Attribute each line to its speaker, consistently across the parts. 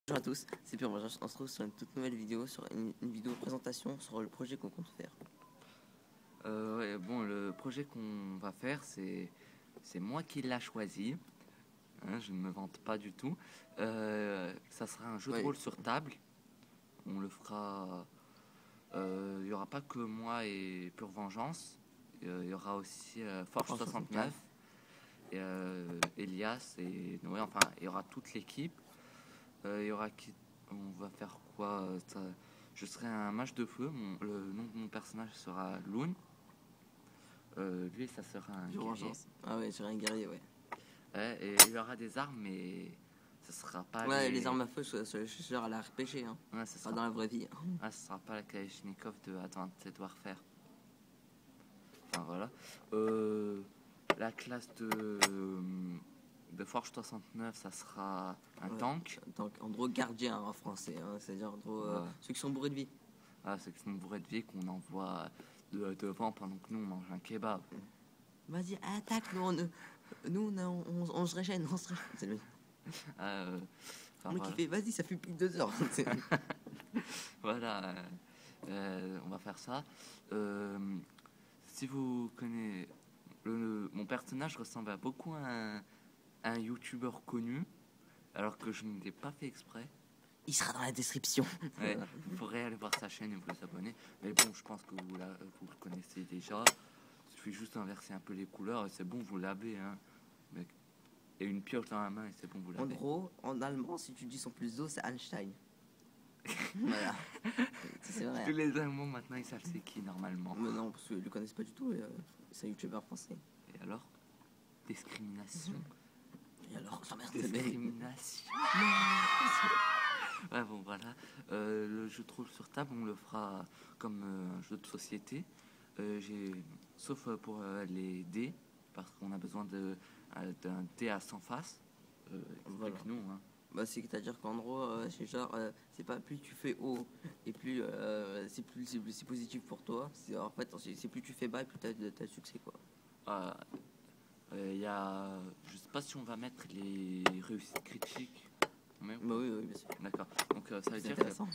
Speaker 1: Bonjour à tous, c'est Pierre. On se retrouve sur une toute nouvelle vidéo, sur une vidéo présentation sur le projet qu'on compte faire.
Speaker 2: Ouais, bon, le projet qu'on va faire, c'est moi qui l'a choisi. Hein, je ne me vante pas du tout. Ça sera un jeu de
Speaker 1: Ouais.
Speaker 2: rôle sur table. On le fera. Il n'y aura pas que moi et Pure Vengeance. Il y aura aussi Forge 69, et, Elias et Noé. Enfin, il y aura toute l'équipe. Il y aura qui. On va faire quoi je serai un mage de feu. Le nom de mon personnage sera Loon. Lui, ça sera un guerrier.
Speaker 1: Ah ouais, c'est un guerrier, ouais.
Speaker 2: Ouais, et il y aura des armes, mais ça sera pas.
Speaker 1: Ouais, les armes à feu, je suis sûr à la RPG, hein.
Speaker 2: Ouais, ça sera
Speaker 1: Pas dans la vraie vie.
Speaker 2: ça sera pas la Kalachnikov de Advanced Warfare. Enfin voilà. La classe de Forge 69, ça sera un tank.
Speaker 1: Donc, en gros, gardien en français, hein. C'est-à-dire en gros ceux qui sont bourrés de vie.
Speaker 2: Ah, ceux qui sont bourrés de vie qu'on envoie devant pendant que nous on mange un kebab.
Speaker 1: Vas-y, attaque, on se régène, C'est lui. Le qui fait, vas-y, ça fait plus de 2 heures.
Speaker 2: Voilà, on va faire ça. Si vous connaissez, mon personnage ressemble à beaucoup à un youtubeur connu, alors que je ne l'ai pas fait exprès.
Speaker 1: Il sera dans la description.
Speaker 2: Ouais, vous pourrez aller voir sa chaîne et vous abonner. Mais bon, je pense que vous le connaissez déjà. Il suffit juste d'inverser un peu les couleurs et c'est bon, vous l'avez. Hein, mec. Et une pioche dans la main et c'est bon, vous l'avez.
Speaker 1: En gros, en allemand, si tu dis son plus d'eau, c'est Einstein. Voilà. C'est vrai.
Speaker 2: Tous les Allemands maintenant ils savent c'est qui normalement.
Speaker 1: Mais non, parce qu'ils le connaissent pas du tout. C'est un youtubeur français.
Speaker 2: Et alors, discrimination.
Speaker 1: Et alors, ça merde.
Speaker 2: Discrimination. Ouais, bon, voilà. Le jeu de rôle sur table, on le fera comme un jeu de société. Sauf pour les dés, parce qu'on a besoin d'un dé à 100 faces. Explique-nous. Hein.
Speaker 1: Bah, c'est-à-dire qu'en gros, c'est genre, c'est pas plus tu fais haut et plus c'est positif pour toi. En fait, c'est plus tu fais bas et plus t'as de succès, quoi.
Speaker 2: Je sais pas si on va mettre les réussites critiques.
Speaker 1: Bah oui, bien sûr.
Speaker 2: D'accord. Donc ça veut dire
Speaker 1: intéressant.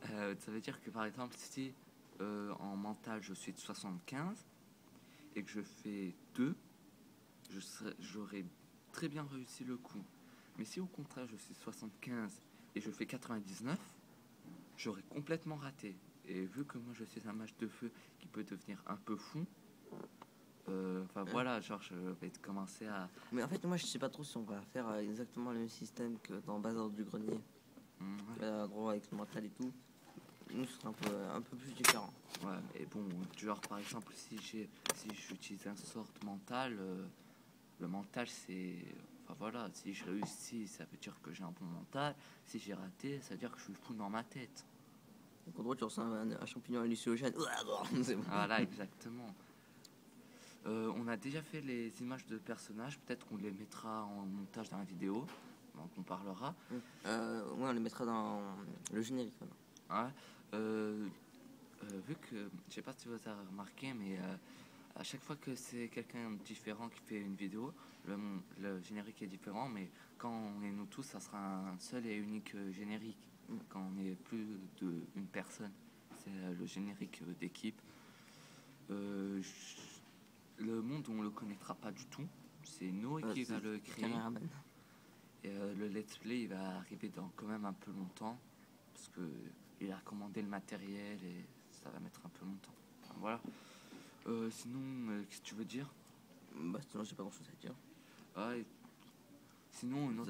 Speaker 2: Ça veut dire que par exemple si en mental je suis de 75 et que je fais 2, j'aurais très bien réussi le coup. Mais si au contraire je suis 75 et je fais 99, j'aurais complètement raté. Et vu que moi je suis un mage de feu qui peut devenir un peu fou, voilà, genre je vais commencer à...
Speaker 1: Mais en fait, moi je sais pas trop si on va faire exactement le même système que dans Bazar du Grenier. En gros, avec le mental et tout. Nous, ce sera un peu plus différent.
Speaker 2: Ouais, mais bon, genre par exemple, si j'utilise un sort mental, le mental c'est... Enfin voilà, si je réussis, ça veut dire que j'ai un bon mental. Si j'ai raté, ça veut dire que je suis fou dans ma tête.
Speaker 1: Donc en gros, tu ressens un champignon hallucinogène.
Speaker 2: Voilà, exactement. On a déjà fait les images de personnages, peut-être qu'on les mettra en montage dans la vidéo, donc on parlera.
Speaker 1: Ouais, on les mettra dans le générique maintenant.
Speaker 2: Ouais. Vu que, je sais pas si vous avez remarqué, mais à chaque fois que c'est quelqu'un différent qui fait une vidéo, le générique est différent, mais quand on est nous tous, ça sera un seul et unique générique. Quand on est plus d'une personne, c'est le générique d'équipe. Le monde, on le connaîtra pas du tout. C'est Noé qui va le créer. Et le let's play, il va arriver dans quand même un peu longtemps, parce que il a commandé le matériel et ça va mettre un peu longtemps. Enfin, voilà. Sinon, qu'est-ce que tu veux dire?
Speaker 1: Bah sinon, j'ai pas grand chose à dire.
Speaker 2: Sinon, une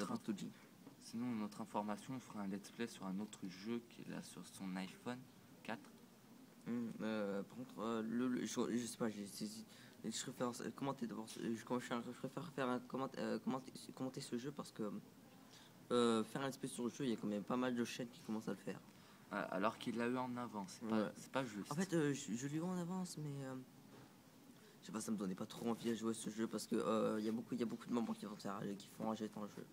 Speaker 2: autre information, on fera un let's play sur un autre jeu qu'il a sur son iPhone 4.
Speaker 1: Par contre, je sais pas, je préfère commenter d'abord. Je préfère faire commenter ce jeu parce que faire un espèce sur le jeu, il y a quand même pas mal de chaînes qui commencent à le faire.
Speaker 2: Alors qu'il l'a eu en avance, c'est pas juste.
Speaker 1: En fait, je l'ai eu en avance, mais je sais pas, ça me donnait pas trop envie à jouer à ce jeu parce que il y a beaucoup de membres qui font rager dans le jeu.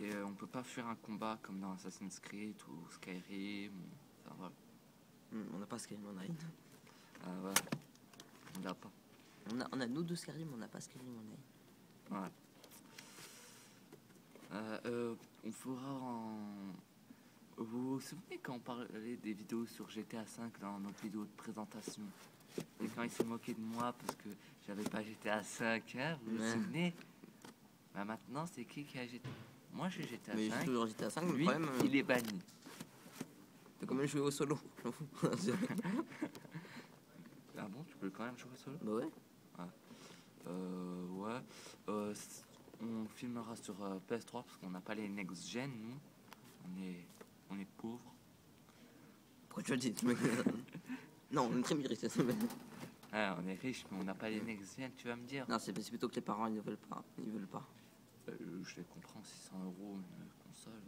Speaker 2: Et on peut pas faire un combat comme dans Assassin's Creed ou Skyrim. Enfin, voilà.
Speaker 1: On n'a pas Skyrim Online.
Speaker 2: Ouais. On l'a pas.
Speaker 1: On a nous deux Skyrim, on n'a pas Skyrim Online.
Speaker 2: Ouais. on fera en... Vous vous souvenez quand on parlait des vidéos sur GTA V dans notre vidéo de présentation? Et quand il s'est moqué de moi parce que j'avais pas GTA V, hein, vous vous
Speaker 1: Ouais.
Speaker 2: souvenez? Bah maintenant, c'est qui a GTA? Moi j'ai GTA
Speaker 1: Mais j'ai
Speaker 2: 5,
Speaker 1: toujours GTA 5, mais le
Speaker 2: lui,
Speaker 1: problème,
Speaker 2: il est banni.
Speaker 1: t'as quand même joué au solo. Je m'en fous.
Speaker 2: Ah bon, tu peux quand même jouer solo?
Speaker 1: Bah ouais.
Speaker 2: Ouais. On filmera sur PS3 parce qu'on n'a pas les next-gen, nous. On est pauvres.
Speaker 1: Pourquoi tu as dit? Non, on est très riche.
Speaker 2: Ah, on est riches, mais on n'a pas les next-gen, tu vas me dire.
Speaker 1: Non, c'est plutôt que les parents, ils ne veulent pas. Ils veulent pas.
Speaker 2: Je les comprends, 600 euros une console.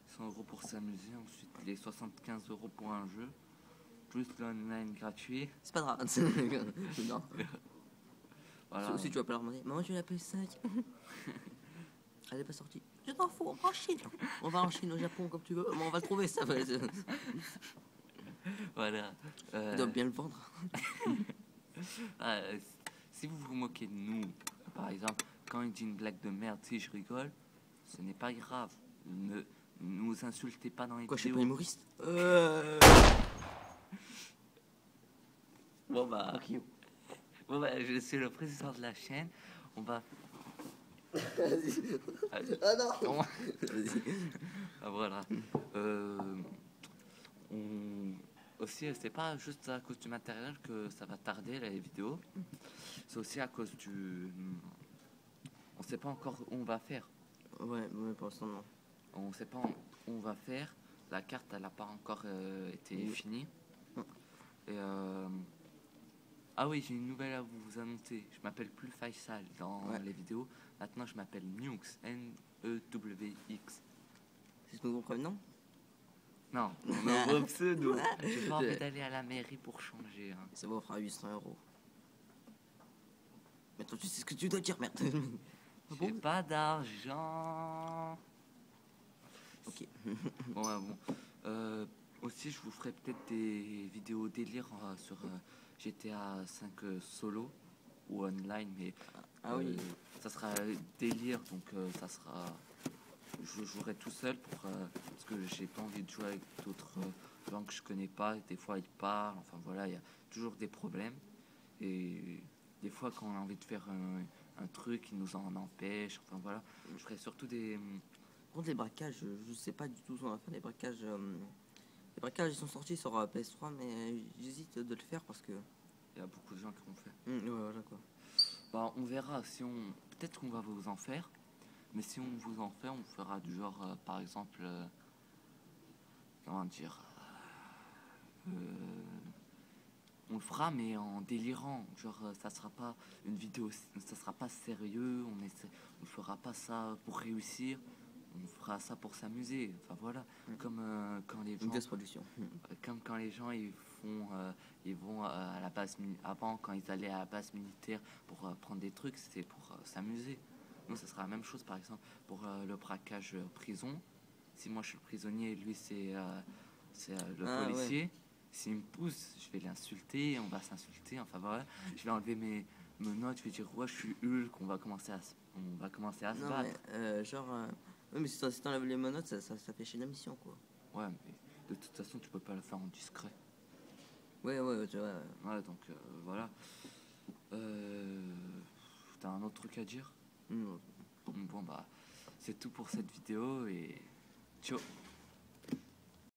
Speaker 2: 100 euros pour s'amuser, ensuite les 75 euros pour un jeu, plus l'online gratuit.
Speaker 1: C'est pas grave. Non.
Speaker 2: Voilà.
Speaker 1: Si tu vas pas leur demander, maman, tu veux la PS5? Elle est pas sortie. Je t'en fous, on va en Chine. On va en Chine, au Japon, comme tu veux. Mais on va le trouver, ça.
Speaker 2: Voilà.
Speaker 1: Ils doivent bien le vendre.
Speaker 2: Si vous vous moquez de nous, par exemple, quand il dit une blague de merde, si je rigole, ce n'est pas grave. Ne nous insultez pas dans les
Speaker 1: Quoi, je suis
Speaker 2: vidéos.
Speaker 1: pas humoriste?
Speaker 2: Bon bah, je suis le président de la chaîne. On va.
Speaker 1: Ah non!
Speaker 2: Ah, voilà. Aussi, c'est pas juste à cause du matériel que ça va tarder les vidéos. C'est aussi à cause du. On sait pas encore où on va faire.
Speaker 1: Ouais, mais pour l'instant, non.
Speaker 2: On sait pas où on va faire. La carte, elle n'a pas encore été finie. Et ah oui, j'ai une nouvelle à vous annoncer. Je m'appelle plus Faisal dans les vidéos. Maintenant, je m'appelle Newx. N-E-W-X.
Speaker 1: C'est ce nouveau prénom?
Speaker 2: Non, mon nouveau pseudo. J'ai pas envie d'aller à la mairie pour changer. Hein.
Speaker 1: Ça va, on fera 800 euros. Mais toi, tu sais ce que tu dois dire, merde.
Speaker 2: J'ai pas d'argent.
Speaker 1: Ok.
Speaker 2: Bon. Aussi, je vous ferai peut-être des vidéos délire sur GTA 5 solo ou online, mais
Speaker 1: oui.
Speaker 2: ça sera délire, donc ça sera. Je jouerai tout seul parce que j'ai pas envie de jouer avec d'autres gens que je connais pas. Des fois, ils parlent. Enfin voilà, il y a toujours des problèmes. Et des fois, quand on a envie de faire un truc, ils nous en empêchent. Enfin voilà, je ferai surtout des.
Speaker 1: Contre les braquages, je sais pas du tout ce qu'on va faire. Les braquages, ils sont sortis sur PS3, mais j'hésite de le faire parce que.
Speaker 2: Il y a beaucoup de gens qui l'ont fait.
Speaker 1: Ouais, voilà quoi.
Speaker 2: Bah, on verra si on. Peut-être qu'on va vous en faire. Mais si on vous en fait, on fera du genre, par exemple, comment dire, on le fera mais en délirant. Genre, ça sera pas une vidéo, ça sera pas sérieux. On fera pas ça pour réussir. On fera ça pour s'amuser. Enfin voilà, comme quand les gens,
Speaker 1: production.
Speaker 2: comme quand les gens ils vont à la base avant quand ils allaient à la base militaire pour prendre des trucs, c'était pour s'amuser. Nous, ça sera la même chose, par exemple, pour le braquage prison. Si moi, je suis le prisonnier et lui, c'est le policier, ouais. S'il me pousse, je vais l'insulter, on va s'insulter, enfin voilà. Je vais enlever mes notes, je vais dire, ouais, je suis Hulk, on va commencer à se battre.
Speaker 1: Mais, oui, mais si t'enlèves les menottes, ça fait chier la mission, quoi.
Speaker 2: Ouais, mais de toute façon, tu peux pas le faire en discret.
Speaker 1: Ouais, tu vois.
Speaker 2: Ouais, donc voilà. T'as un autre truc à dire?
Speaker 1: Non.
Speaker 2: Bon bah, c'est tout pour cette vidéo et ciao.